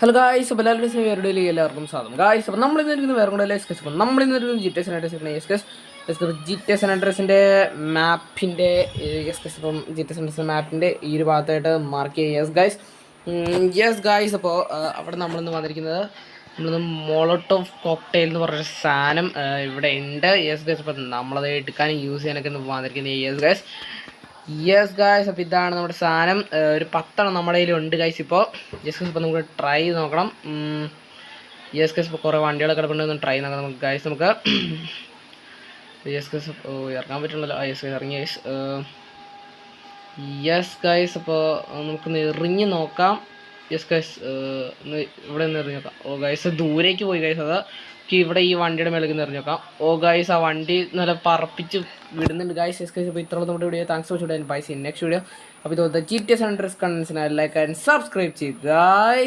Hello guys, അപ്പോൾ എല്ലാവർക്കും സ്വാഗതം. ഗായ്സ്, അപ്പോൾ നമ്മളിന്ന് വേറെ കൂടെ എസ്കസ് നമ്മളിന്ന് GTA San Andreasൻ്റെ മാപ്പിൻ്റെ ഇപ്പം GTA San Andreas മാപ്പിൻ്റെ ഈ ഒരു ഭാഗത്തായിട്ട് മാർക്ക് ചെയ്യുക. യെസ് ഗായ്സ്, അപ്പോൾ അവിടെ നമ്മളിന്ന് വന്നിരിക്കുന്നത് മോളോട്ടോവ് കോക്ടെയിൽ എന്ന് പറഞ്ഞൊരു സാധനം ഇവിടെ ഉണ്ട്. യെസ് ഗൈസ്, അപ്പോൾ നമ്മളത് എടുക്കാൻ യൂസ് ചെയ്യാനൊക്കെ വന്നിരിക്കുന്നത്. യെസ് ഗായ്സ്, അപ്പോൾ ഇതാണ് നമ്മുടെ സാധനം. ഒരു 10 നമ്മുടെ കയ്യിലുണ്ട് ഗൈസ്. ഇപ്പോൾ യെസ് ഗൈസ്, ഇപ്പോൾ നമുക്ക് ട്രൈ ചെയ്ത് നോക്കണം. യെസ് ഗൈസ്, ഇപ്പോൾ കുറേ വണ്ടികളൊക്കെ കിടപ്പുണ്ടെന്ന് ട്രൈ നോക്കാം നമുക്ക് ഗൈസ്. നമുക്ക് യെസ് ഗൈസ്, ഇറങ്ങാൻ പറ്റുള്ളൂ. യെസ് ഗൈസ്, ഇറങ്ങി ഗൈസ്. യെസ് ഗൈസ്, അപ്പോൾ നമുക്കൊന്ന് എറിഞ്ഞ് നോക്കാം. യെസ് ഗൈസ്, ഇവിടെ നിന്ന് എറിഞ്ഞ് നോക്കാം. ഓ ഗൈസ്, ദൂരേക്ക് പോയി ഗൈസ്. അത് ഇവിടെ ഈ വണ്ടിയുടെ മേലേക്ക് എറിഞ്ഞ് നോക്കാം. ഓ ഗൈസ്, ആ വണ്ടി നല്ല പറപ്പിച്ച് വിടുന്നുണ്ട് ഗൈസ്. യെസ് ഗൈസ്, അപ്പോൾ ഇത്രയുള്ള നമ്മുടെ video. Thanks for watching. Bye, see next video. അപ്പോൾ ഇതുപോലത്തെ GTA San Andreas കണ്ടൻസിനായി ലൈക്ക് ആൻഡ് സബ്സ്ക്രൈബ് ചെയ്യുക ഗൈസ്.